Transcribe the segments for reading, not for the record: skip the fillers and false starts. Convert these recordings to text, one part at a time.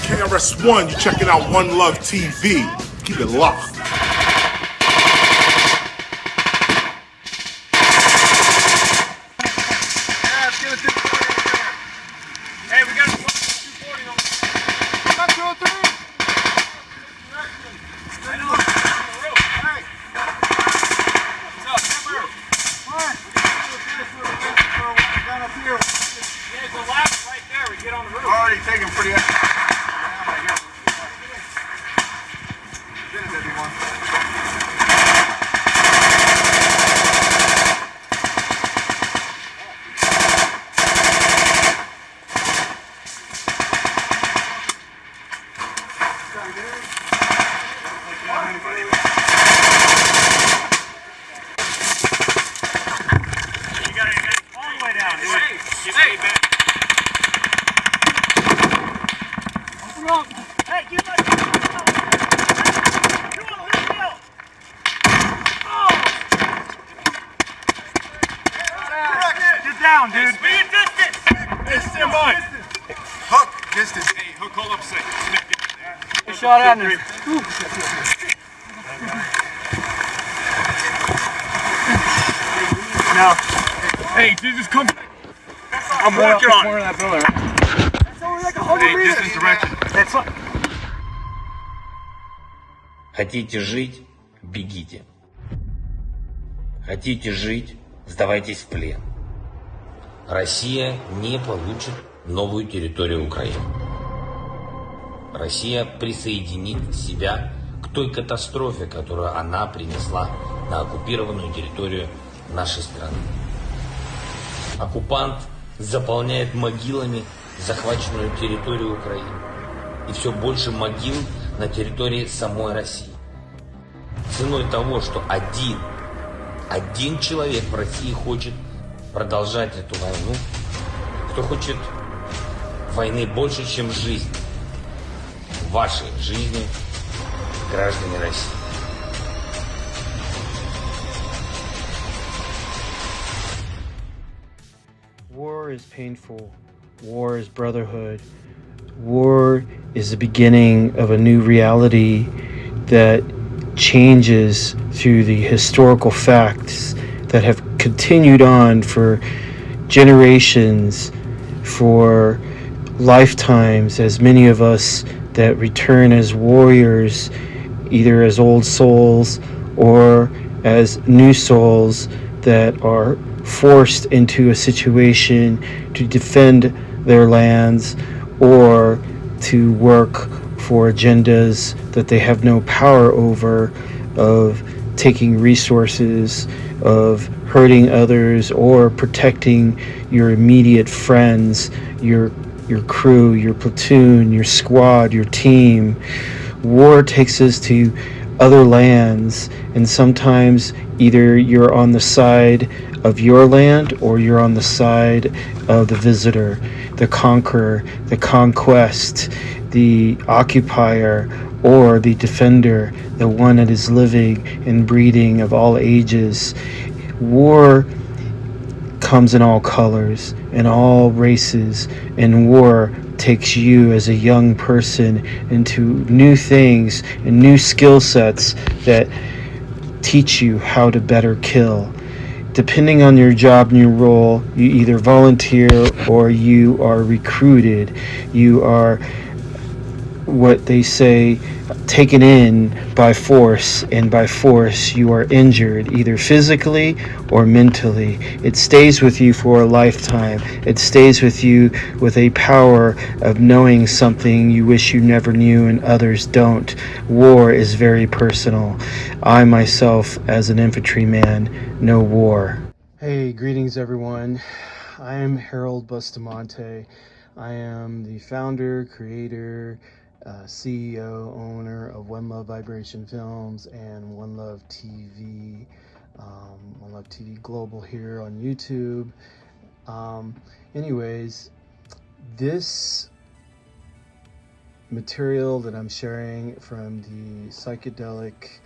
KRS-One, you're checking out One Love TV. Keep it locked. Hey, we got a 240 on. Come on, 203. I know. Hey. What's up, Timber? What? Down up here. There's a ladder right there. We get on the roof. Already taking pretty. Get it, everyone. Down, dude. Be a distance. Hey, stand by. Hook, distance. Hey, hook, hold up, say. Good shot out there. Now, hey, Jesus, come. I'm working on it. That's only like 100 meters. Hey, distance direction. That's what. Хотите жить? Бегите. Хотите жить? Сдавайтесь в плен. Россия не получит новую территорию Украины. Россия присоединит себя к той катастрофе, которую она принесла на оккупированную территорию нашей страны. Оккупант заполняет могилами захваченную территорию Украины. И все больше могил на территории самой России. Ценой того, что один человек в России хочет продолжать эту войну, кто хочет войны больше, чем жизнь, вашей жизни, граждане России. War is painful. War is brotherhood. War is the beginning of a new reality that changes through the historical facts that have continued on for generations, for lifetimes, as many of us that return as warriors, either as old souls or as new souls that are forced into a situation to defend their lands or to work for agendas that they have no power over, of taking resources, of hurting others, or protecting your immediate friends, your crew, your platoon, your squad, your team. War takes us to other lands, and sometimes either you're on the side of your land or you're on the side of the visitor, the conqueror, the conquest, the occupier, or the defender, the one that is living and breathing of all ages. War comes in all colors and all races, and war takes you as a young person into new things and new skill sets that teach you how to better kill. Depending on your job and your role, you either volunteer or you are recruited. You are, what they say, taken in by force, and by force you are injured, either physically or mentally. It stays with you for a lifetime. It stays with you with a power of knowing something you wish you never knew and others don't. War is very personal. I myself, as an infantryman, know war. Hey, greetings everyone. I am Harold Bustamante. I am the founder, creator, CEO, owner of One Love Vibration Films and One Love TV, One Love TV Global here on YouTube. Anyways, this material that I'm sharing from the psychedelic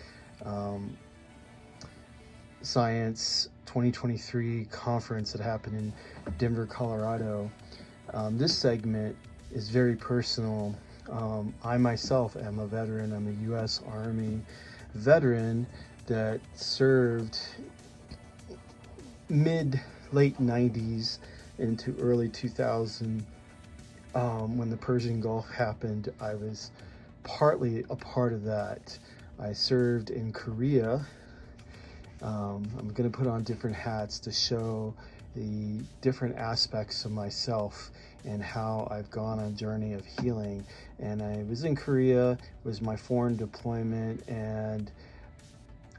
science 2023 conference that happened in Denver, Colorado. This segment is very personal. I myself am a veteran. I'm a U.S. Army veteran that served late 90s into early 2000. When the Persian Gulf happened, I was partly a part of that. I served in Korea. I'm going to put on different hats to show the different aspects of myself and how I've gone on a journey of healing. And I was in Korea, it was my foreign deployment, and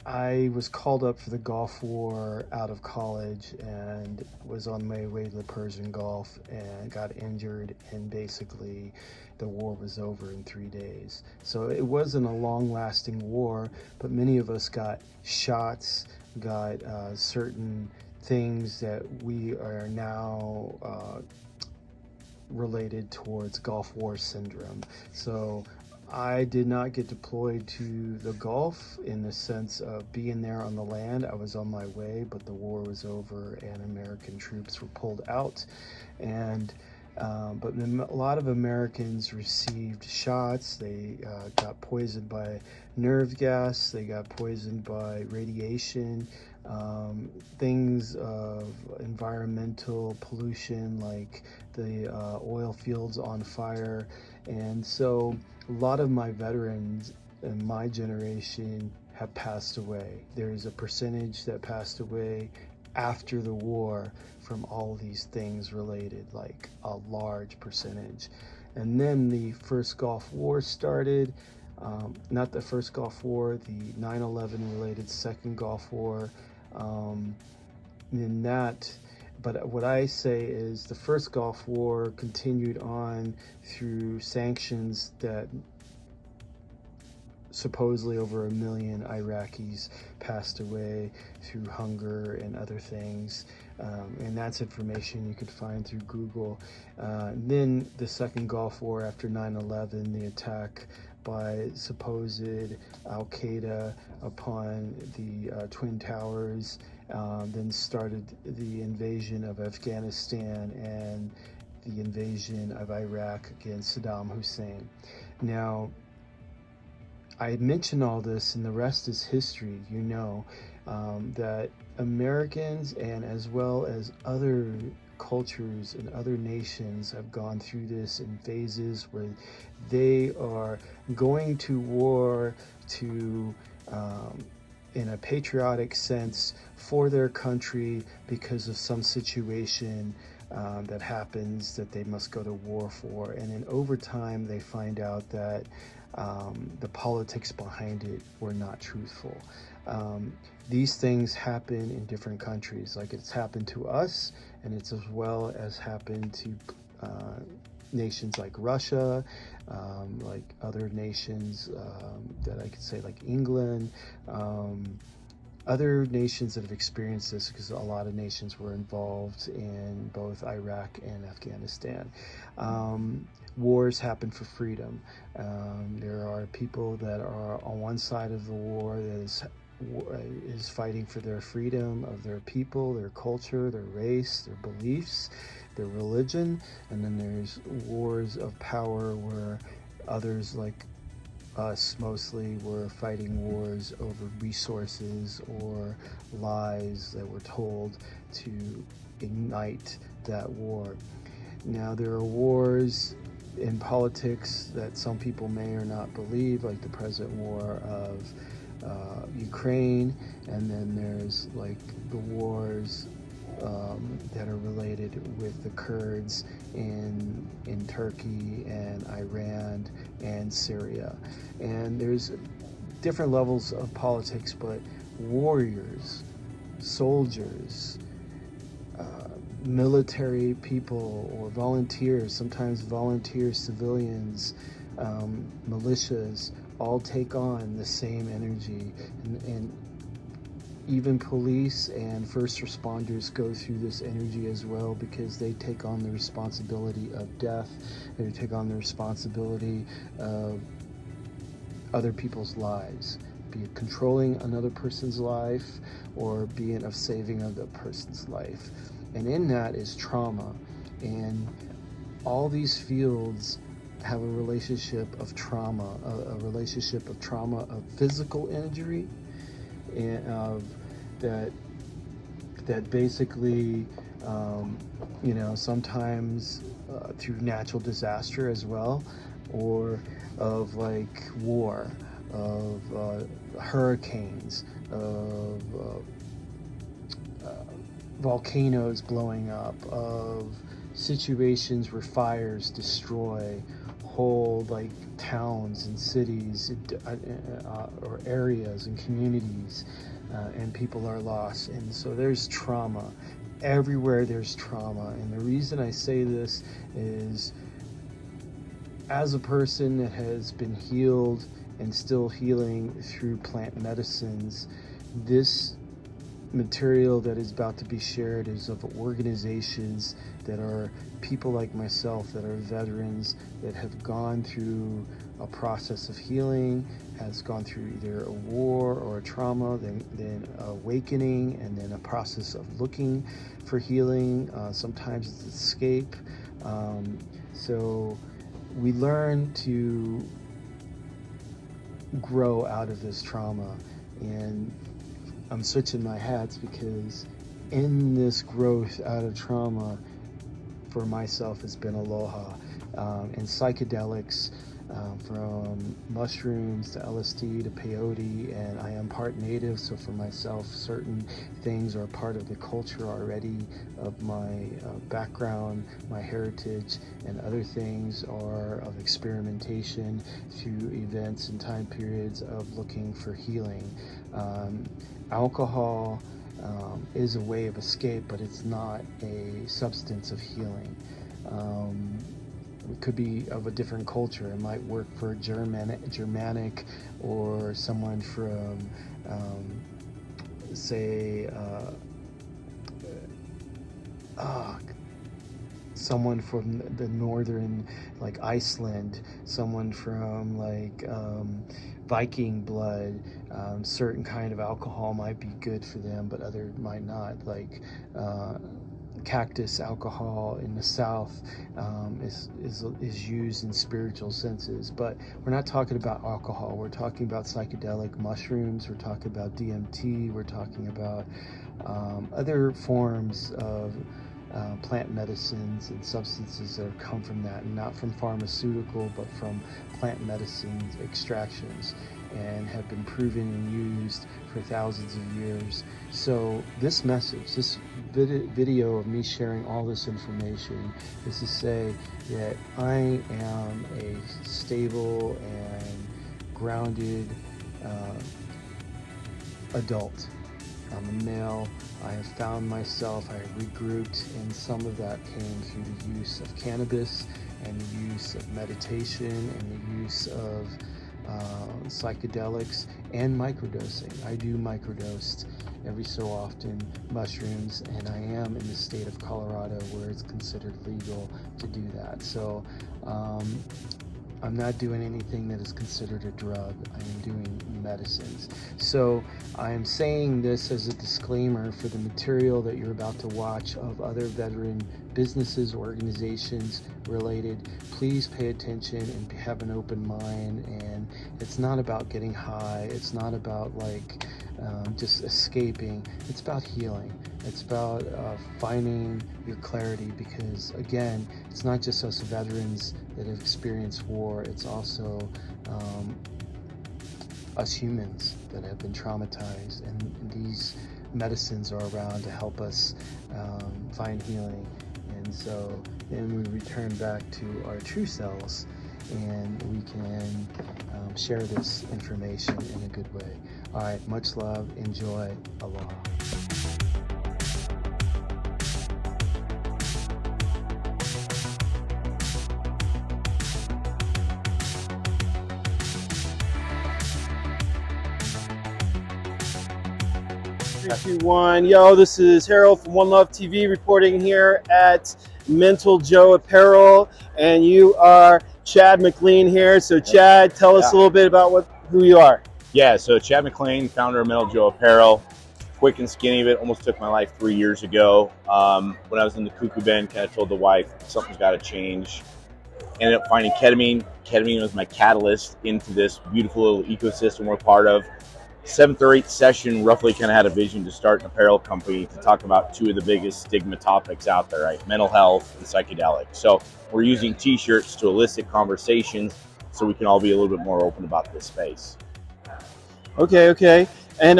I was called up for the Gulf War out of college and was on my way to the Persian Gulf and got injured, and basically the war was over in 3 days. So it wasn't a long-lasting war, but many of us got shots, got certain things that we are now related towards Gulf War syndrome. So I did not get deployed to the Gulf in the sense of being there on the land. I was on my way, but the war was over and American troops were pulled out. And but a lot of Americans received shots. They got poisoned by nerve gas. They got poisoned by radiation. Things of environmental pollution, like the oil fields on fire. And so a lot of my veterans in my generation have passed away. There's a percentage that passed away after the war from all these things related, like a large percentage. And then the first Gulf War started. Not the first Gulf War, the 9/11 related second Gulf War. In that, but what I say is the first Gulf War continued on through sanctions that supposedly over 1 million Iraqis passed away through hunger and other things. And that's information you could find through Google. Then the second Gulf War after 9/11, the attack by supposed Al-Qaeda upon the Twin Towers, then started the invasion of Afghanistan and the invasion of Iraq against Saddam Hussein. Now, I mention all this, and the rest is history. You know that Americans, and as well as other cultures and other nations, have gone through this in phases where they are going to war to in a patriotic sense for their country because of some situation that happens that they must go to war for. And then over time they find out that the politics behind it were not truthful. These things happen in different countries, like it's happened to us, and it's as well as happened to nations like Russia, like other nations that I could say like England, other nations that have experienced this, because a lot of nations were involved in both Iraq and Afghanistan. Wars happen for freedom. There are people that are on one side of the war that is fighting for their freedom of their people, their culture, their race, their beliefs, their religion. And then there's wars of power where others like us mostly were fighting wars over resources or lies that were told to ignite that war. Now, there are wars in politics that some people may or not believe, like the present war of Ukraine, and then there's like the wars that are related with the Kurds in Turkey and Iran and Syria. And there's different levels of politics, but warriors, soldiers, military people or volunteers, sometimes volunteer civilians, militias, all take on the same energy, and even police and first responders go through this energy as well, because they take on the responsibility of death, they take on the responsibility of other people's lives, be it controlling another person's life or be it of saving another person's life. And in that is trauma. And all these fields have a relationship of trauma, a relationship of trauma of physical injury, and that basically, you know, sometimes through natural disaster as well, or of like war, of hurricanes, of volcanoes blowing up, of situations where fires destroy whole like towns and cities, or areas and communities, and people are lost. And so there's trauma everywhere. There's trauma, and the reason I say this is, as a person that has been healed and still healing through plant medicines, this material that is about to be shared is of organizations that are people like myself, that are veterans, that have gone through a process of healing, has gone through either a war or a trauma, then awakening, and then a process of looking for healing. Sometimes it's escape. So we learn to grow out of this trauma. And I'm switching my hats because in this growth out of trauma, for myself, has been aloha, and psychedelics, from mushrooms to LSD to peyote, and I am part native, so for myself, certain things are part of the culture already of my background, my heritage, and other things are of experimentation through events and time periods of looking for healing. Alcohol is a way of escape, but it's not a substance of healing. It could be of a different culture. It might work for Germanic, or someone from, say, someone from the northern, like Iceland, someone from like Viking blood. Certain kind of alcohol might be good for them, but other might not. Like cactus alcohol in the South is used in spiritual senses, but we're not talking about alcohol. We're talking about psychedelic mushrooms. We're talking about DMT. We're talking about other forms of plant medicines and substances that have come from that, and not from pharmaceutical, but from plant medicine extractions, and have been proven and used for thousands of years. So this message, this video of me sharing all this information, is to say that I am a stable and grounded adult. I'm a male. I have found myself, I have regrouped, and some of that came through the use of cannabis, and the use of meditation, and the use of psychedelics, and microdosing. I do microdose every so often mushrooms, and I am in the state of Colorado where it's considered legal to do that. So I'm not doing anything that is considered a drug. I am doing medicines. So I am saying this as a disclaimer for the material that you're about to watch of other veteran businesses, organizations related. Please pay attention and have an open mind. And it's not about getting high. It's not about like just escaping. It's about healing. It's about finding your clarity, because again, it's not just us veterans that have experienced war. It's also us humans that have been traumatized, and these medicines are around to help us find healing. And so then we return back to our true selves, and we can share this information in a good way. All right, much love, enjoy, aloha. Three, two, one. Yo, this is Harold from One Love TV reporting here at Mental Joe Apparel, and you are Chad McLean here. So Chad, tell us a little bit about who you are. Yeah, so Chad McLean, founder of Mental Joe Apparel. Quick and skinny of it, almost took my life 3 years ago. When I was in the cuckoo bend, kind of told the wife something's got to change. ended up finding ketamine. Ketamine was my catalyst into this beautiful little ecosystem we're part of. 7th or 8th session, roughly kind of had a vision to start an apparel company to talk about two of the biggest stigma topics out there, right? Mental health and psychedelics. So we're using t-shirts to elicit conversations so we can all be a little bit more open about this space. Okay. And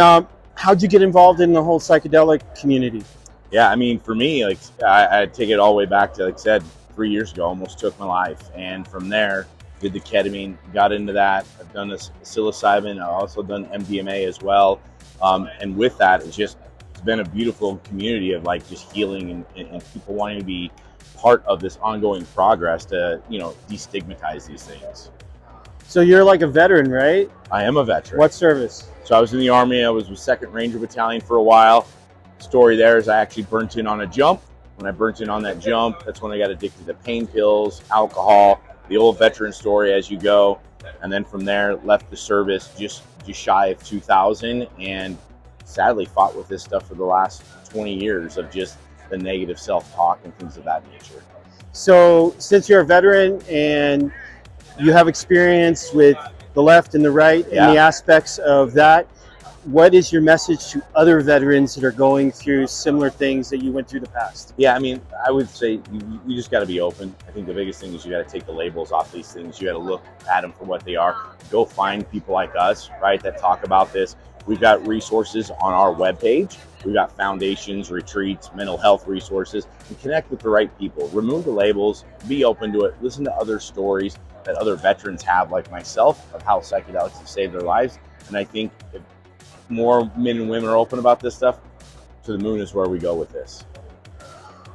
how'd you get involved in the whole psychedelic community? Yeah, I mean, for me, like I take it all the way back to, like I said, 3 years ago, almost took my life. And from there, did the ketamine, got into that. I've done this psilocybin. I've also done MDMA as well. And with that, it's been a beautiful community of like just healing and people wanting to be part of this ongoing progress to, destigmatize these things. So you're like a veteran, right? I am a veteran. What service? So I was in the Army. I was with 2nd Ranger Battalion for a while. Story there is I actually burnt in on a jump. When I burnt in on that jump, that's when I got addicted to pain pills, alcohol, the old veteran story as you go. And then from there, left the service just shy of 2000 and sadly fought with this stuff for the last 20 years of just the negative self-talk and things of that nature. So since you're a veteran and you have experience with the left and the right and the aspects of that, what is your message to other veterans that are going through similar things that you went through the past? Yeah, I mean, I would say you just got to be open. I think the biggest thing is you got to take the labels off these things. You got to look at them for what they are. Go find people like us, right, that talk about this. We've got resources on our webpage. We've got foundations, retreats, mental health resources, and connect with the right people. Remove the labels, be open to it, listen to other stories that other veterans have, like myself, of how psychedelics have saved their lives. And I think if more men and women are open about this stuff, to the moon is where we go with this.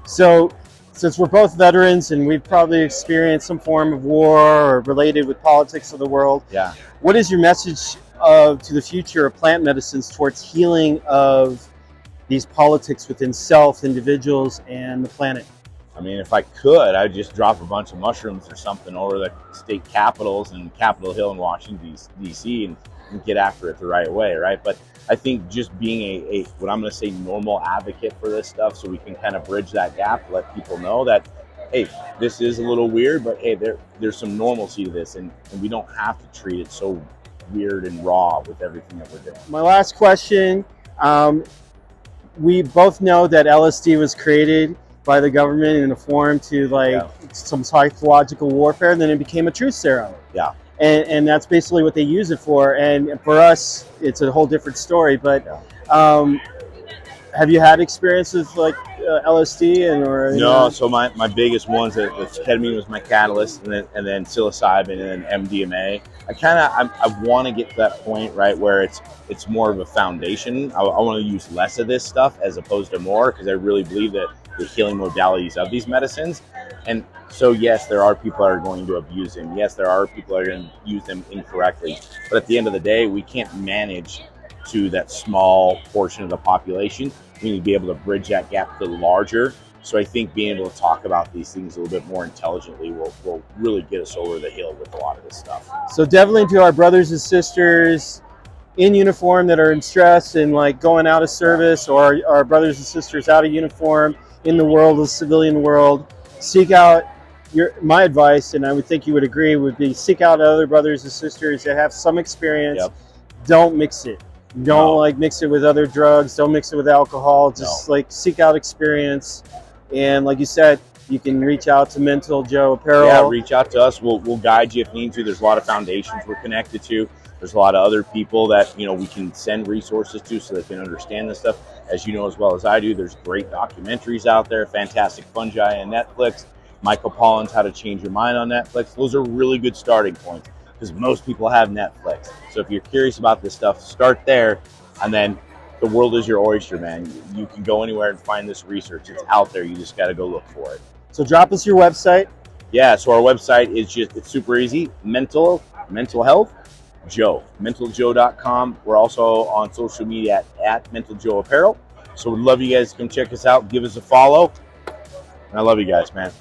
So since we're both veterans and we've probably experienced some form of war or related with politics of the world, what is your message to the future of plant medicines towards healing of these politics within self, individuals, and the planet? I mean, if I could, I'd just drop a bunch of mushrooms or something over the state capitals and Capitol Hill in Washington, D.C. and get after it the right way, right? But I think just being a what I'm going to say normal advocate for this stuff, so we can kind of bridge that gap, let people know that, hey, this is a little weird, but hey, there's some normalcy to this, and we don't have to treat it so weird and raw with everything that we're doing. My last question, we both know that LSD was created by the government in a form to some psychological warfare, and then it became a truth serum. Yeah. And that's basically what they use it for. And for us, it's a whole different story. But have you had experience with like LSD or? No. So my biggest ones, that ketamine was my catalyst, and then psilocybin, and then MDMA. I want to get to that point, right, where it's more of a foundation. I want to use less of this stuff as opposed to more, because I really believe that the healing modalities of these medicines. And so yes, there are people that are going to abuse them. Yes, there are people that are going to use them incorrectly. But at the end of the day, we can't manage to that small portion of the population. We need to be able to bridge that gap to the larger. So I think being able to talk about these things a little bit more intelligently will really get us over the hill with a lot of this stuff. So definitely to our brothers and sisters in uniform that are in stress and like going out of service, or our brothers and sisters out of uniform in the world, the civilian world, seek out my advice, and I would think you would agree, would be seek out other brothers and sisters that have some experience. Yep. Don't mix it. Don't mix it with other drugs. Don't mix it with alcohol. Just seek out experience. And like you said, you can reach out to Mental Joe Apparel. Yeah, reach out to us. We'll guide you if need to. There's a lot of foundations we're connected to. There's a lot of other people that we can send resources to so they can understand this stuff. As you know as well as I do, there's great documentaries out there, Fantastic Fungi on Netflix, Michael Pollan's How to Change Your Mind on Netflix. Those are really good starting points because most people have Netflix. So if you're curious about this stuff, start there, and then the world is your oyster, man. You can go anywhere and find this research. It's out there. You just got to go look for it. So drop us your website. Yeah, so our website is it's super easy. Mental health, Joe, mentaljoe.com. We're also on social media at Mental Joe Apparel. So we'd love you guys to come check us out, give us a follow. And I love you guys, man.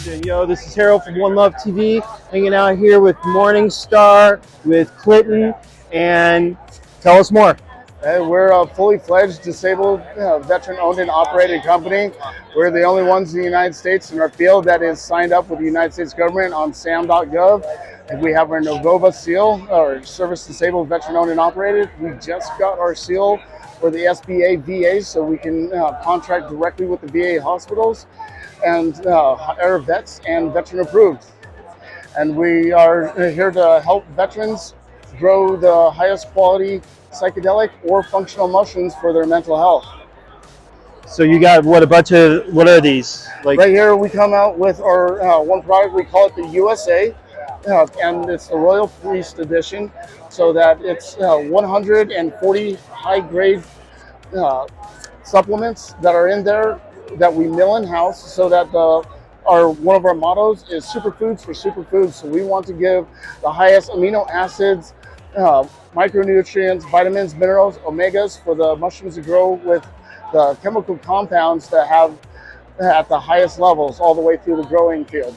question. Yo, this is Harold from One Love TV, hanging out here with MorningStar, with Clinton, and tell us more. We're a fully fledged disabled veteran-owned and operated company. We're the only ones in the United States in our field that is signed up with the United States government on SAM.gov. And we have our Novova seal, or Service Disabled Veteran-Owned and Operated. We just got our seal for the SBA VA, so we can contract directly with the VA hospitals and hire vets and veteran approved. And we are here to help veterans grow the highest quality psychedelic or functional mushrooms for their mental health. So you got what are these? Like right here we come out with our one product, we call it the USA, and it's the Royal Priest Edition, so that it's 140 high-grade supplements that are in there that we mill in-house, so that one of our mottos is superfoods for superfoods. So we want to give the highest amino acids, micronutrients, vitamins, minerals, omegas for the mushrooms to grow with the chemical compounds that have at the highest levels all the way through the growing field.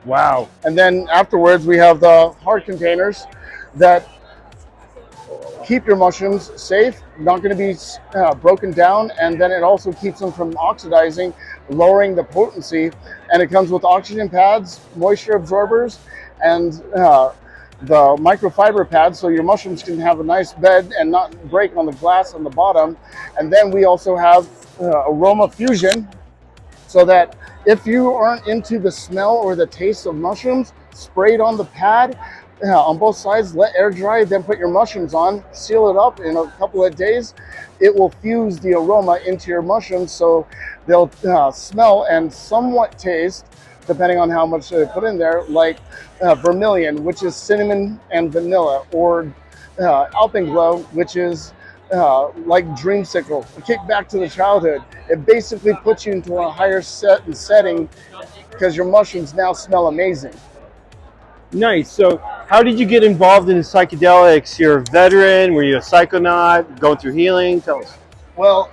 wow. And then afterwards we have the hard containers that keep your mushrooms safe, not going to be broken down, and then it also keeps them from oxidizing, lowering the potency. And it comes with oxygen pads, moisture absorbers, and the microfiber pads, so your mushrooms can have a nice bed and not break on the glass on the bottom. And then we also have aroma fusion, so that if you aren't into the smell or the taste of mushrooms, spray it on the pad on both sides, let air dry, then put your mushrooms on, seal it up in a couple of days. It will fuse the aroma into your mushrooms, so they'll smell and somewhat taste, depending on how much they put in there, like vermilion, which is cinnamon and vanilla, or alpenglow, which is like dreamsicle. A kick back to the childhood. It basically puts you into a higher setting because your mushrooms now smell amazing. Nice. So how did you get involved in psychedelics? You're a veteran, were you a psychonaut, going through healing? Tell us. Well,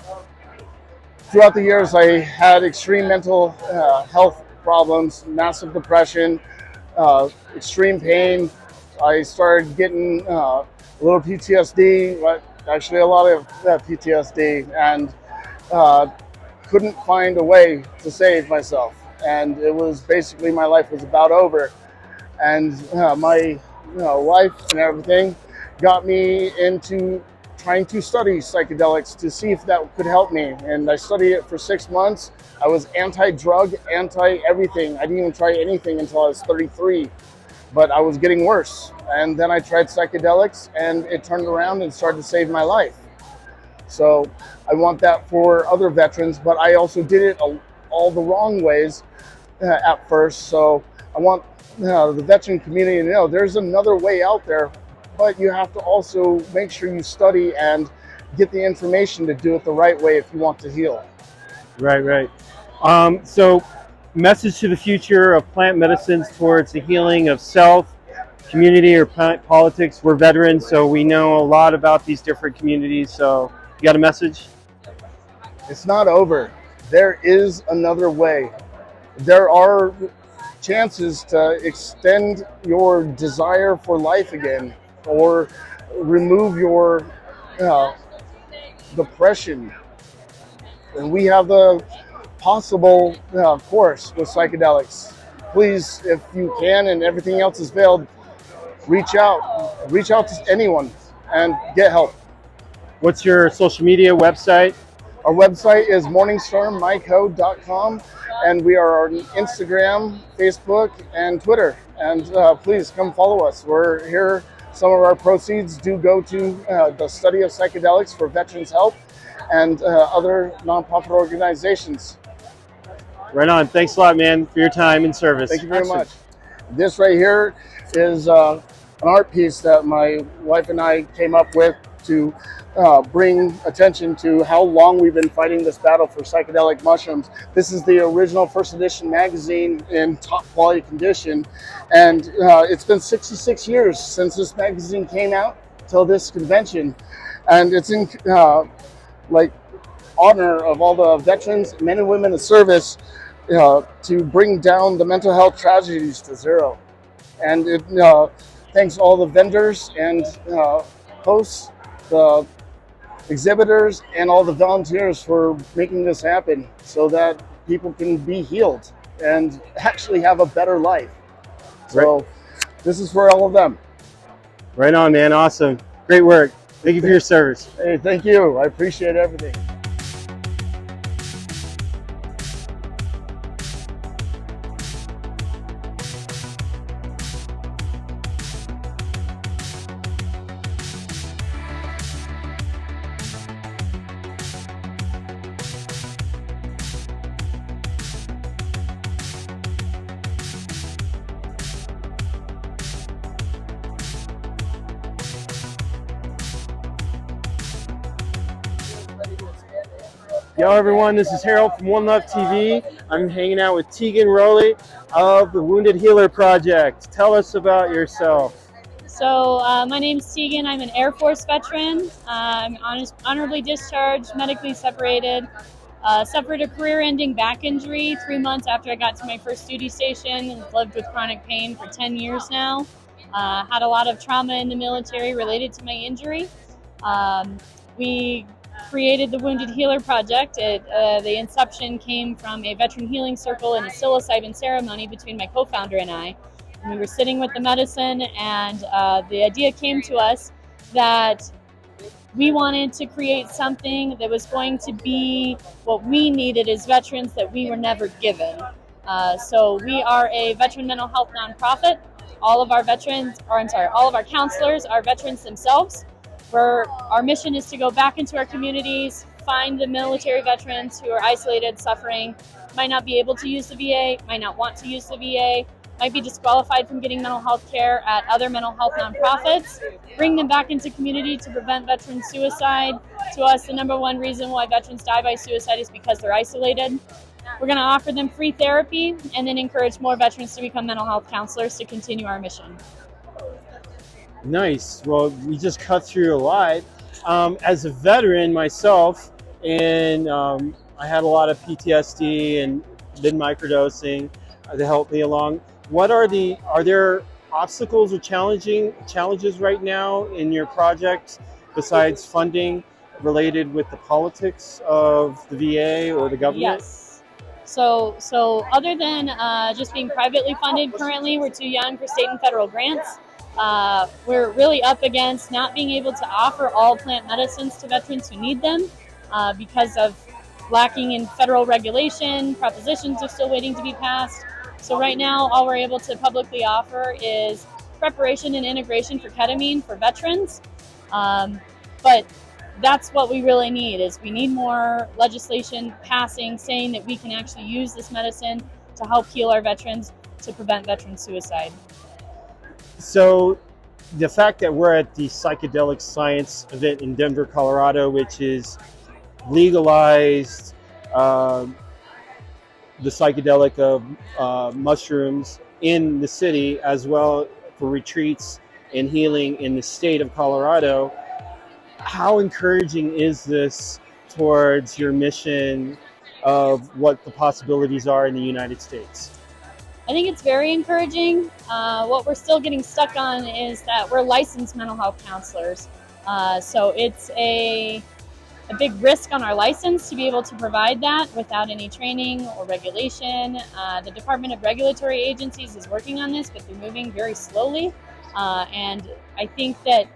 throughout the years I had extreme mental health problems, massive depression, extreme pain. I started getting a little PTSD, but actually a lot of PTSD, and couldn't find a way to save myself. And it was basically, my life was about over. And my wife and everything got me into trying to study psychedelics to see if that could help me. And I studied it for 6 months. I was anti-drug, anti-everything. I didn't even try anything until I was 33, but I was getting worse. And then I tried psychedelics, and it turned around and started to save my life. So I want that for other veterans, but I also did it all the wrong ways at first. So I want the veteran community to know there's another way out there, but you have to also make sure you study and get the information to do it the right way if you want to heal. Right. So message to the future of plant medicines towards the healing of self, community, or plant politics. We're veterans, so we know a lot about these different communities. So you got a message? It's not over. There is another way. There are chances to extend your desire for life again, or remove your depression. And we have the possible course with psychedelics. Please, if you can and everything else has failed, reach out to anyone and get help. What's your social media website? Our website is MorningStarMyco.com, and we are on Instagram, Facebook, and Twitter. And please come follow us. We're here. Some of our proceeds do go to the study of psychedelics for Veterans Help and other nonprofit organizations. Right on. Thanks a lot, man, for your time and service. Thank you very much. This right here is an art piece that my wife and I came up with to bring attention to how long we've been fighting this battle for psychedelic mushrooms. This is the original first edition magazine in top quality condition, and it's been 66 years since this magazine came out till this convention, and it's in like honor of all the veterans, men and women of service. to bring down the mental health tragedies to zero. And it thanks all the vendors and hosts, the exhibitors, and all the volunteers for making this happen so that people can be healed and actually have a better life. So this is for all of them. Right on, man. Awesome. Great work. Thank you for your service. Hey, thank you. I appreciate everything. Yo, everyone, this is Harold from One Love TV. I'm hanging out with Tegan Rowley of the Wounded Healer Project. Tell us about yourself. So my name's Tegan. I'm an Air Force veteran. I'm honorably discharged, medically separated. Suffered a career-ending back injury 3 months after I got to my first duty station and lived with chronic pain for 10 years now. Had a lot of trauma in the military related to my injury. We created the Wounded Healer Project. The inception came from a veteran healing circle and a psilocybin ceremony between my co-founder and I. We were sitting with the medicine, and the idea came to us that we wanted to create something that was going to be what we needed as veterans that we were never given. So we are a veteran mental health nonprofit. All of our all of our counselors are veterans themselves. Our mission is to go back into our communities, find the military veterans who are isolated, suffering, might not be able to use the VA, might not want to use the VA, might be disqualified from getting mental health care at other mental health nonprofits, bring them back into community to prevent veteran suicide. To us, the number one reason why veterans die by suicide is because they're isolated. We're going to offer them free therapy and then encourage more veterans to become mental health counselors to continue our mission. Nice. Well, we just cut through a lot. As a veteran myself, and I had a lot of PTSD and did microdosing to help me along. Are there obstacles or challenges right now in your project besides funding related with the politics of the VA or the government? Yes. So other than just being privately funded, currently we're too young for state and federal grants. We're really up against not being able to offer all plant medicines to veterans who need them because of lacking in federal regulation. Propositions are still waiting to be passed. So right now, all we're able to publicly offer is preparation and integration for ketamine for veterans. But that's what we really need, is we need more legislation passing saying that we can actually use this medicine to help heal our veterans to prevent veteran suicide. So the fact that we're at the psychedelic science event in Denver, Colorado, which is legalized the psychedelic of mushrooms in the city, as well for retreats and healing in the state of Colorado, how encouraging is this towards your mission of what the possibilities are in the United States? I think it's very encouraging. What we're still getting stuck on is that we're licensed mental health counselors. So it's a big risk on our license to be able to provide that without any training or regulation. The Department of Regulatory Agencies is working on this, but they're moving very slowly. And I think that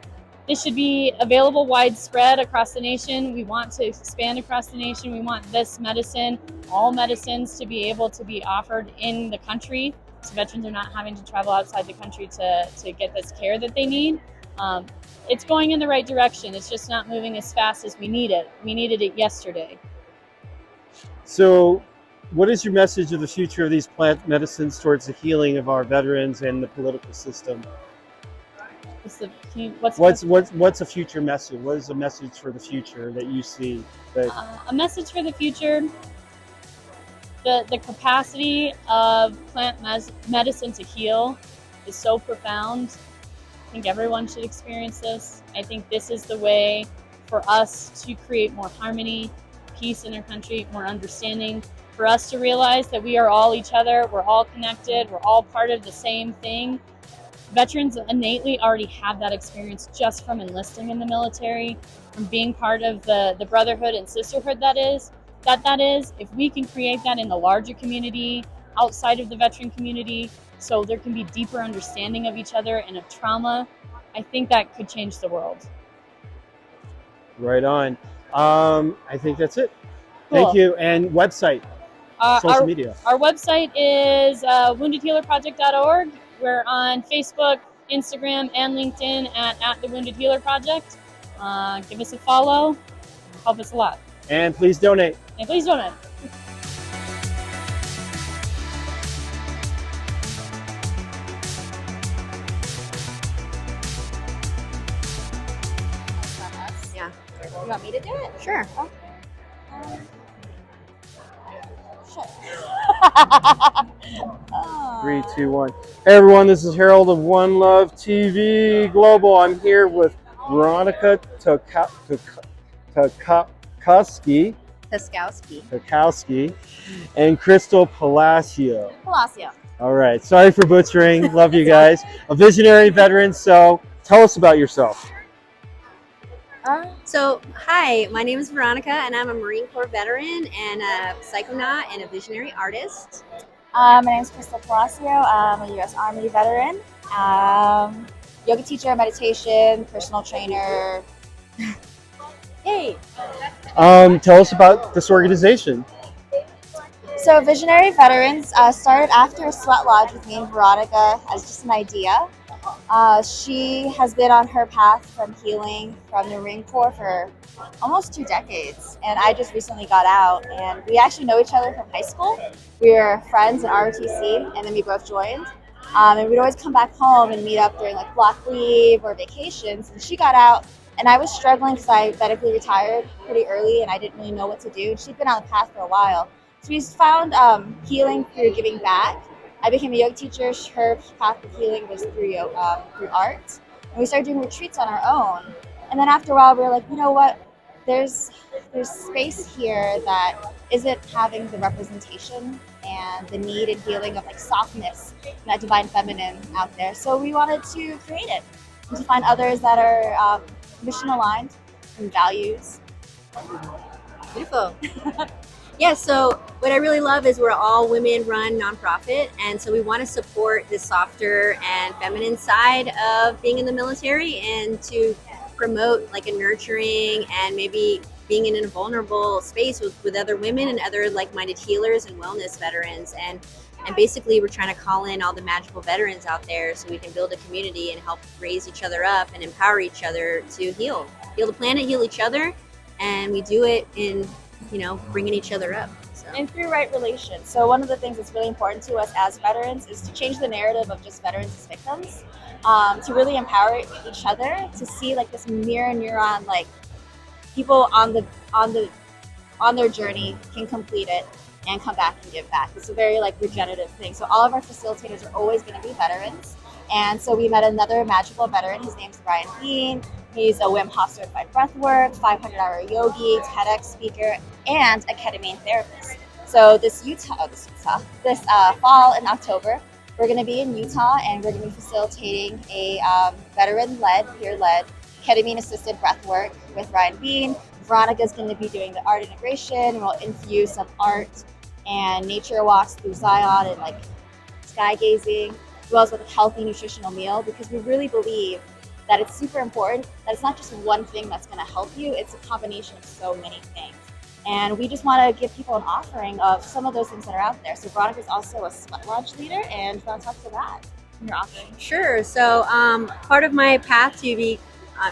this should be available widespread across the nation. We want to expand across the nation. We want this medicine, all medicines, to be able to be offered in the country, so veterans are not having to travel outside the country to get this care that they need. It's going in the right direction. It's just not moving as fast as we need it. We needed it yesterday. So what is your message of the future of these plant medicines towards the healing of our veterans and the political system? What's a future message? What is a message for the future that you see? A message for the future, the capacity of plant medicine to heal is so profound. I think everyone should experience this. I think this is the way for us to create more harmony, peace in our country, more understanding, for us to realize that we are all each other, we're all connected, we're all part of the same thing. Veterans innately already have that experience just from enlisting in the military, from being part of the brotherhood and sisterhood that is. If we can create that in the larger community, outside of the veteran community, so there can be deeper understanding of each other and of trauma, I think that could change the world. Right on. I think that's it. Cool. Thank you. And website, social media. Our website is woundedhealerproject.org. We're on Facebook, Instagram, and LinkedIn at the Wounded Healer Project. Give us a follow. Help us a lot. And please donate. And please donate. Yeah. You want me to do it? Sure. Shit. 3, 2, 1. Hey everyone, this is Harold of One Love TV Global. I'm here with Veronica Tukowski and Crystal Palacio. All right, sorry for butchering. Love you guys. A visionary veteran, so tell us about yourself. So, hi, my name is Veronica, and I'm a Marine Corps veteran and a psychonaut and a visionary artist. My name is Crystal Palacio. I'm a U.S. Army veteran, yoga teacher, meditation, personal trainer. Yay! Tell us about this organization. So Visionary Veterans started after a sweat lodge with me and Veronica as just an idea. She has been on her path from healing from the Marine Corps for almost 2 decades, and I just recently got out, and we actually know each other from high school. We were friends in ROTC, and then we both joined, and we'd always come back home and meet up during like block leave or vacations. And she got out, and I was struggling because I medically retired pretty early, and I didn't really know what to do. She'd been on the path for a while, so we found healing through giving back. I became a yoga teacher. Her path of healing was through art. And we started doing retreats on our own. And then after a while, we were like, you know what? There's space here that isn't having the representation and the need and healing of like softness and that divine feminine out there. So we wanted to create it and to find others that are mission aligned and values. Beautiful. Yeah, so what I really love is we're all women-run nonprofit, and so we want to support the softer and feminine side of being in the military and to promote like a nurturing and maybe being in a vulnerable space with other women and other like-minded healers and wellness veterans. And basically we're trying to call in all the magical veterans out there so we can build a community and help raise each other up and empower each other to heal the planet, heal each other, and we do it in bringing each other up. So. And through right relations. So one of the things that's really important to us as veterans is to change the narrative of just veterans as victims, to really empower each other, to see like this mirror neuron, like people on their journey can complete it and come back and give back. It's a very like regenerative thing. So all of our facilitators are always going to be veterans. And so we met another magical veteran. His name's Ryan Bean. He's a Wim Hof certified breathwork, 500-hour yogi, TEDx speaker, and a ketamine therapist. So this fall in October, we're going to be in Utah, and we're going to be facilitating a veteran-led, peer-led, ketamine-assisted breathwork with Ryan Bean. Veronica's going to be doing the art integration, and we'll infuse some art and nature walks through Zion and like sky gazing, as well as with a healthy nutritional meal, because we really believe that it's super important that it's not just one thing that's going to help you, it's a combination of so many things. And we just want to give people an offering of some of those things that are out there. So Veronica's also a sweat lodge leader, and you want to talk to that in your offering? Sure. So part of my path to be,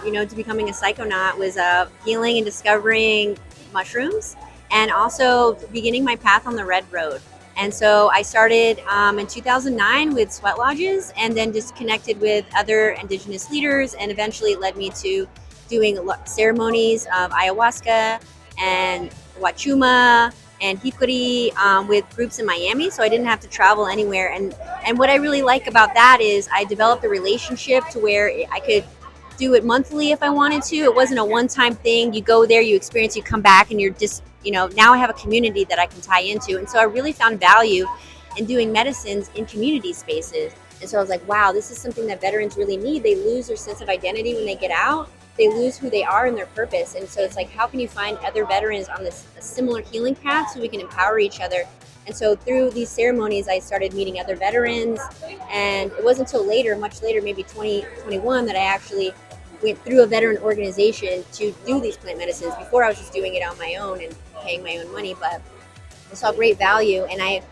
to becoming a psychonaut was healing and discovering mushrooms, and also beginning my path on the Red Road. And so I started in 2009 with sweat lodges, and then just connected with other indigenous leaders, and eventually it led me to doing ceremonies of ayahuasca and wachuma and hikuri with groups in Miami, so I didn't have to travel anywhere. And what I really like about that is I developed a relationship to where I could do it monthly if I wanted to. It wasn't a one-time thing. You go there, you experience, you come back, and you're just now I have a community that I can tie into. And so I really found value in doing medicines in community spaces. And so I was like, wow, this is something that veterans really need. They lose their sense of identity when they get out. They lose who they are and their purpose. And so it's like, how can you find other veterans on a similar healing path so we can empower each other? And so through these ceremonies, I started meeting other veterans. And it wasn't until later, much later, maybe 2021, that I actually went through a veteran organization to do these plant medicines. Before I was just doing it on my own and paying my own money, but I saw great value, and I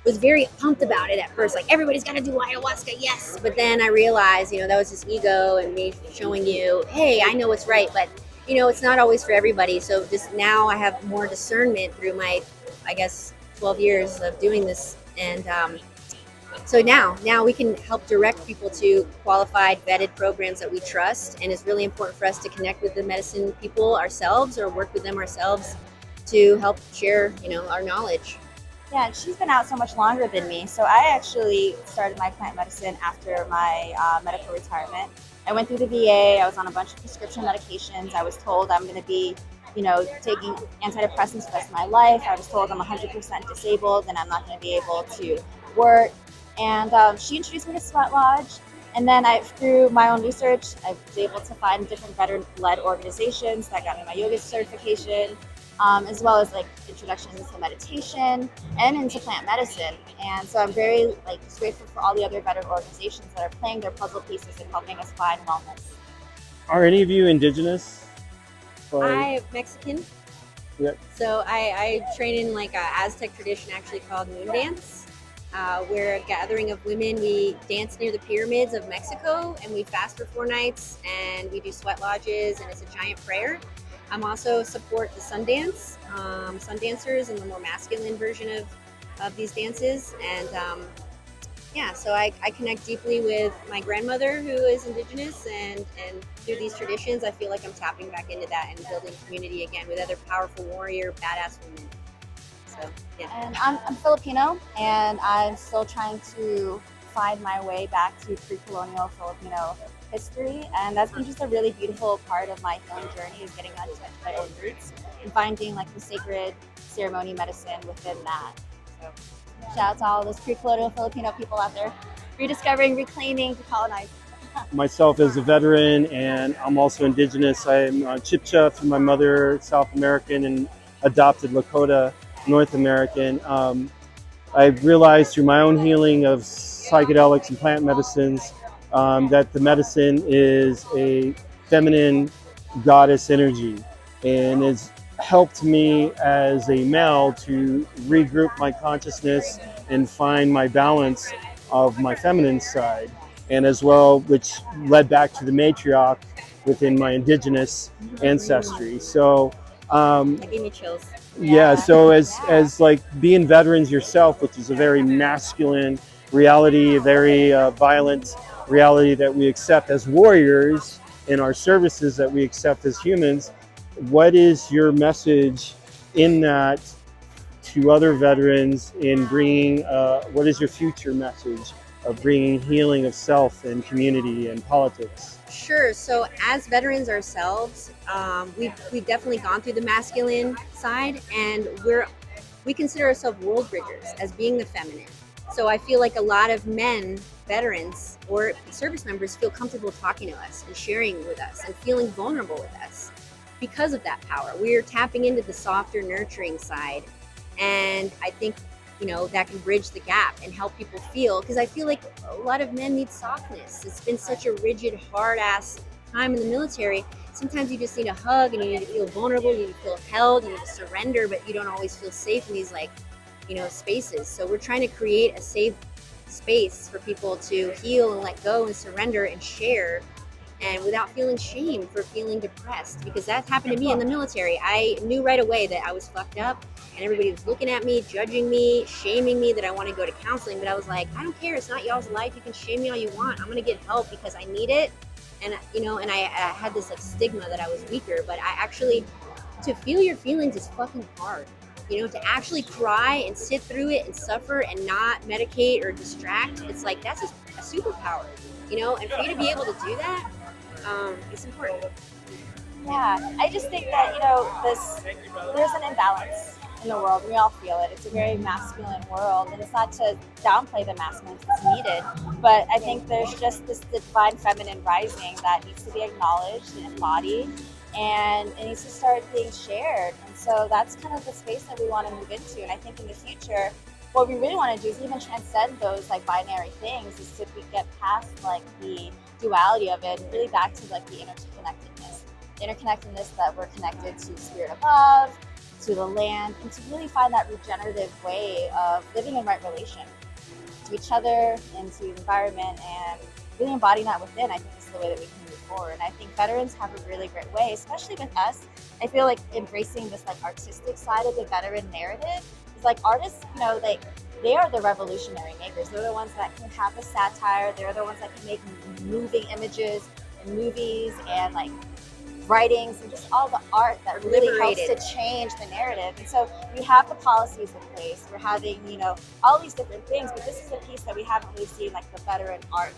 was very pumped about it at first. Like, everybody's got to do ayahuasca, yes. But then I realized, that was just ego and me showing you, hey, I know what's right, but it's not always for everybody. So just now I have more discernment through my, I guess, 12 years of doing this, and so now we can help direct people to qualified, vetted programs that we trust. And it's really important for us to connect with the medicine people ourselves, or work with them ourselves to help share, our knowledge. Yeah, and she's been out so much longer than me. So I actually started my plant medicine after my medical retirement. I went through the VA. I was on a bunch of prescription medications. I was told I'm going to be, taking antidepressants for the rest of my life. I was told I'm 100% disabled and I'm not going to be able to work. And she introduced me to Sweat Lodge. And then through my own research, I was able to find different veteran-led organizations that got me my yoga certification, as well as introductions to meditation and into plant medicine. And so I'm very just grateful for all the other veteran organizations that are playing their puzzle pieces and helping us find wellness. Are any of you indigenous? I'm Mexican. Yep. So I train in a Aztec tradition actually called moon dance. We're a gathering of women. We dance near the pyramids of Mexico, and we fast for 4 nights, and we do sweat lodges, and it's a giant prayer. I'm also support the Sundance, Sundancers, and the more masculine version of these dances. And so I connect deeply with my grandmother, who is indigenous, and through these traditions, I feel like I'm tapping back into that and building community again with other powerful warrior, badass women. So, yeah. And I'm Filipino, and I'm still trying to find my way back to pre-colonial Filipino history, and that's been just a really beautiful part of my healing journey, is getting back to my own roots and finding the sacred ceremony medicine within that. So shout out to all those pre-colonial Filipino people out there rediscovering, reclaiming, decolonizing. Myself as a veteran, and I'm also indigenous. I'm Chipcha through my mother, South American, and adopted Lakota, North American. I realized through my own healing of psychedelics and plant medicines that the medicine is a feminine goddess energy, and it's helped me as a male to regroup my consciousness and find my balance of my feminine side, and as well, which led back to the matriarch within my indigenous ancestry. So That gave me chills. yeah, so as being veterans yourself, which is a very masculine reality, a very violent reality that we accept as warriors in our services that we accept as humans, what is your message in that to other veterans in bringing, what is your future message of bringing healing of self and community and politics? Sure. So as veterans ourselves, we've definitely gone through the masculine side, and we consider ourselves world bridgers as being the feminine. So I feel like a lot of men, veterans or service members, feel comfortable talking to us and sharing with us and feeling vulnerable with us because of that power. We're tapping into the softer, nurturing side, and I think that can bridge the gap and help people feel, because I feel like a lot of men need softness. It's been such a rigid, hard-ass time in the military. Sometimes you just need a hug, and you need to feel vulnerable, you need to feel held, you need to surrender, but you don't always feel safe in these spaces. So we're trying to create a safe space for people to heal and let go and surrender and share, and without feeling shame for feeling depressed, because that happened to me in the military. I knew right away that I was fucked up, and everybody was looking at me, judging me, shaming me that I want to go to counseling. But I was like, I don't care. It's not y'all's life. You can shame me all you want. I'm going to get help because I need it. And, and I had this stigma that I was weaker, but I actually, to feel your feelings is fucking hard. To actually cry and sit through it and suffer and not medicate or distract, it's like, that's a superpower, and for you to be able to do that, it's important. Yeah, I just think that, there's an imbalance in the world. We all feel it. It's a very masculine world, and it's not to downplay the masculine, it's needed. But I think there's just this divine feminine rising that needs to be acknowledged and embodied, and it needs to start being shared. And so that's kind of the space that we want to move into. And I think in the future, what we really want to do is even transcend those like binary things, is to get past like the duality of it and really back to like the interconnectedness that we're connected to the spirit above, to the land, and to really find that regenerative way of living in right relation to each other and to the environment, and really embodying that within. I think is the way that we can move forward. And I think veterans have a really great way, especially with us. I feel like embracing this like artistic side of the veteran narrative is like artists, they are the revolutionary makers. They're the ones that can have the satire. They're the ones that can make moving images and movies and like writings and just all the art that really helps to change the narrative. And so we have the policies in place. We're having, all these different things, but this is a piece that we haven't really seen, like the veteran art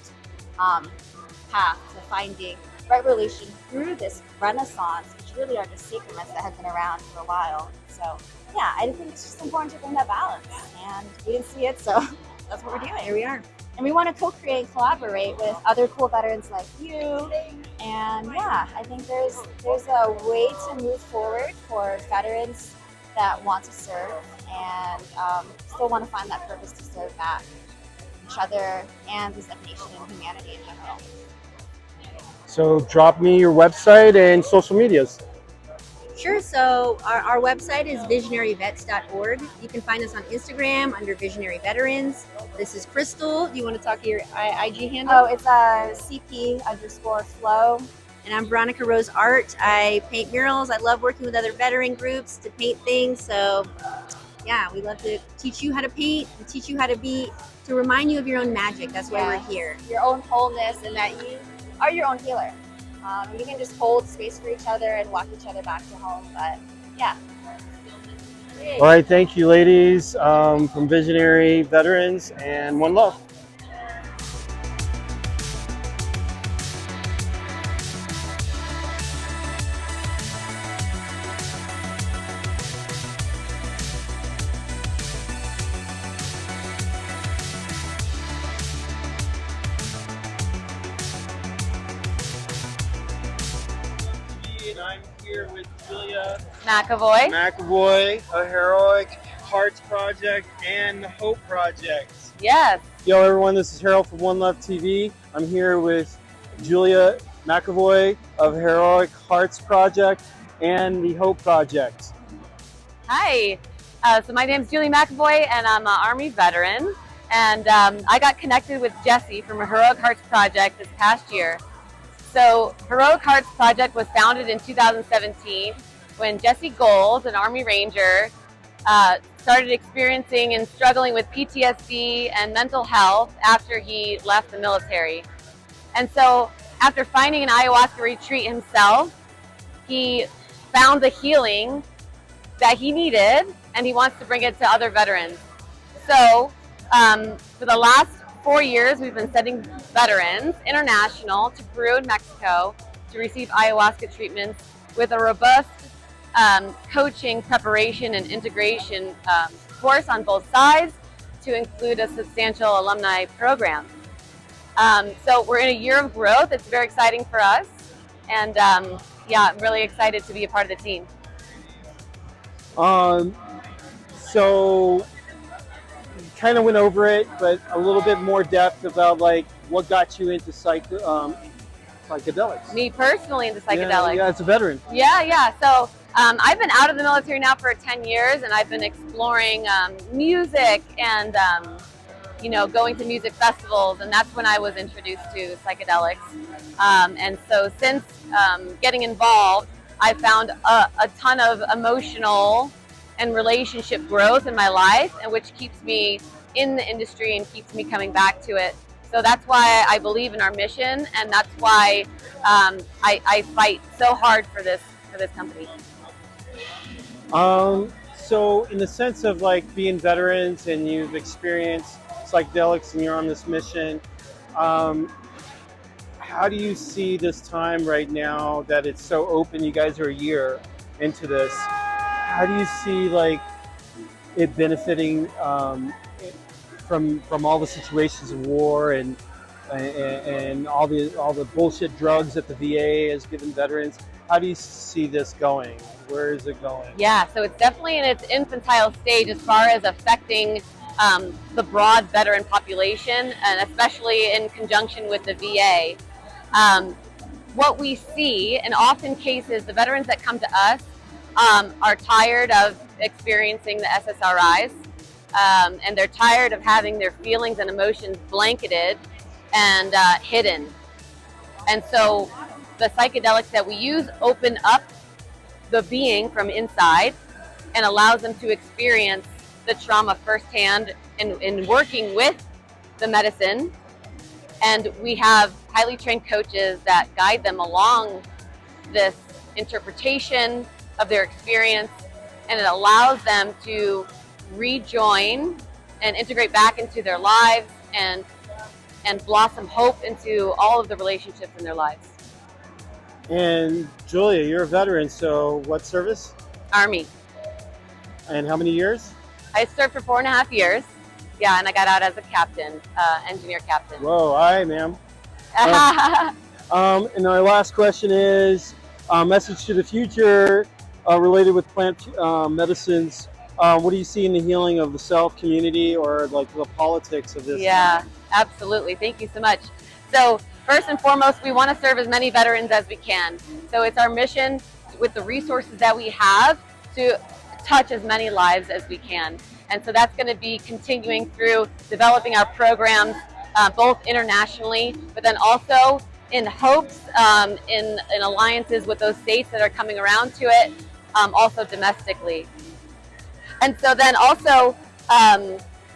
path to finding right relation through this renaissance, which really are just sacraments that have been around for a while. So yeah, I think it's just important to bring that balance, and we didn't see it, so that's what we're doing. Here we are. And we want to co-create and collaborate with other cool veterans like you. And yeah, I think there's a way to move forward for veterans that want to serve and still want to find that purpose to serve back each other and this like nation and humanity in general. So drop me your website and social medias. Sure. So our website is visionaryvets.org. You can find us on Instagram under Visionary Veterans. This is Crystal. Do you want to talk to your IG handle? Oh, it's CP_flow. And I'm Veronica Rose Art. I paint murals. I love working with other veteran groups to paint things. So yeah, we love to teach you how to paint and teach you how to to remind you of your own magic. That's why we're here. Your own wholeness, and that you are your own healer. You can just hold space for each other and walk each other back to home. But yeah. All right, thank you, ladies, from Visionary Veterans and One Love. I'm here with Julia McAvoy, a Heroic Hearts Project and the Hope Project. Yes. Yo, everyone, this is Harold from One Love TV. I'm here with Julia McAvoy of Heroic Hearts Project and the Hope Project. Hi. So my name's Julie McAvoy, and I'm an Army veteran. And I got connected with Jesse from Heroic Hearts Project this past year. So Heroic Hearts Project was founded in 2017 when Jesse Gold, an Army Ranger, started experiencing and struggling with PTSD and mental health after he left the military. And so after finding an ayahuasca retreat himself, he found the healing that he needed, and he wants to bring it to other veterans. So for the last 4 years, we've been sending veterans international to Peru and Mexico to receive ayahuasca treatments with a robust coaching, preparation, and integration course on both sides to include a substantial alumni program. So we're in a year of growth. It's very exciting for us. And yeah, I'm really excited to be a part of the team. So you kind of went over it, but a little bit more depth about like what got you into psychedelics. Me personally into psychedelics. Yeah, as a veteran. Yeah. So I've been out of the military now for 10 years, and I've been exploring music and going to music festivals, and that's when I was introduced to psychedelics. And so since getting involved, I found a ton of emotional and relationship growth in my life, and which keeps me in the industry and keeps me coming back to it. So that's why I believe in our mission, and that's why I fight so hard for this company. So in the sense of like being veterans and you've experienced psychedelics and you're on this mission, how do you see this time right now that it's so open? You guys are a year into this. How do you see like it benefiting from all the situations of war and all the bullshit drugs that the VA has given veterans? How do you see this going? Where is it going? Yeah, so it's definitely in its infantile stage as far as affecting the broad veteran population, and especially in conjunction with the VA. What we see, in often cases, the veterans that come to us are tired of experiencing the SSRIs, and they're tired of having their feelings and emotions blanketed and hidden. And so the psychedelics that we use open up the being from inside and allows them to experience the trauma firsthand in working with the medicine. And we have highly trained coaches that guide them along this interpretation of their experience, and it allows them to rejoin and integrate back into their lives and blossom hope into all of the relationships in their lives. And Julia, you're a veteran, so what service? Army. And how many years? I served for 4.5 years. Yeah, and I got out as a captain, engineer captain. Whoa, all right, ma'am. And our last question is message to the future related with plant medicines. What do you see in the healing of the self, community, or like the politics of this? Yeah, absolutely. Thank you so much. So first and foremost, we want to serve as many veterans as we can. So it's our mission with the resources that we have to touch as many lives as we can. And so that's going to be continuing through developing our programs, both internationally, but then also in hopes, in alliances with those states that are coming around to it, also domestically. And so then also,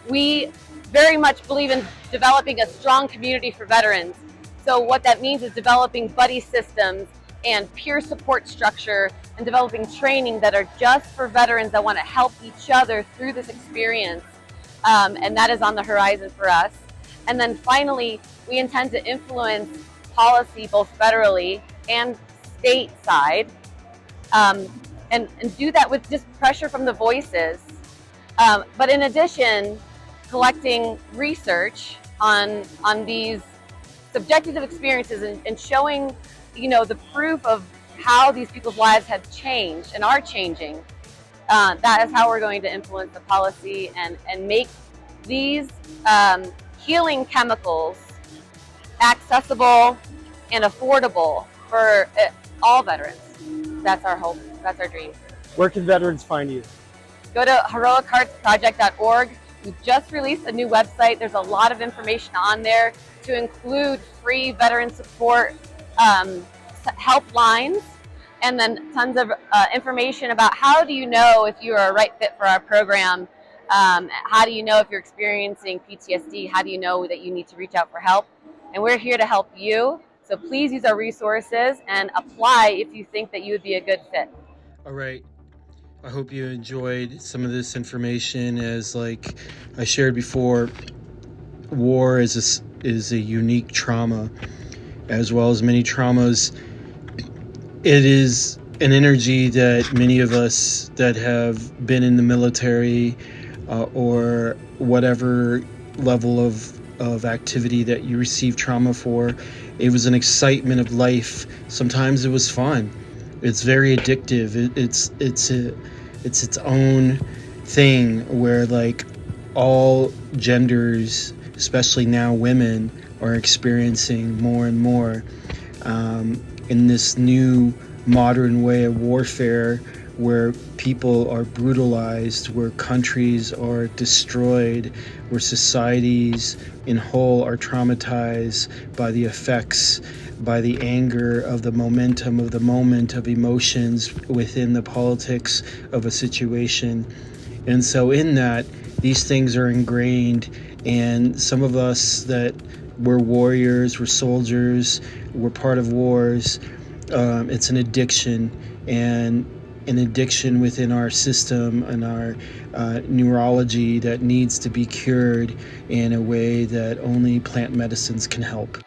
we very much believe in developing a strong community for veterans. So what that means is developing buddy systems and peer support structure and developing training that are just for veterans that want to help each other through this experience. And that is on the horizon for us. And then finally, we intend to influence policy both federally and stateside, and do that with just pressure from the voices. But in addition, collecting research on these subjective experiences and showing, the proof of how these people's lives have changed and are changing. That is how we're going to influence the policy and make these healing chemicals accessible and affordable for all veterans. That's our hope. That's our dream. Where can veterans find you? Go to heroicheartsproject.org. We've just released a new website. There's a lot of information on there to include free veteran support helplines, and then tons of information about how do you know if you are a right fit for our program. How do you know if you're experiencing PTSD? How do you know that you need to reach out for help? And we're here to help you. So please use our resources and apply if you think that you would be a good fit. All right. I hope you enjoyed some of this information. As like I shared before, war is a unique trauma, as well as many traumas. It is an energy that many of us that have been in the military or whatever level of activity that you receive trauma for, it was an excitement of life. Sometimes it was fun. It's very addictive. It's its own thing where like all genders, especially now women, are experiencing more and more in this new modern way of warfare, where people are brutalized, where countries are destroyed, where societies in whole are traumatized by the effects, by the anger of the momentum of the moment of emotions within the politics of a situation. And so in that, these things are ingrained, and some of us that were warriors, were soldiers, were part of wars, it's an addiction, and an addiction within our system and our neurology that needs to be cured in a way that only plant medicines can help.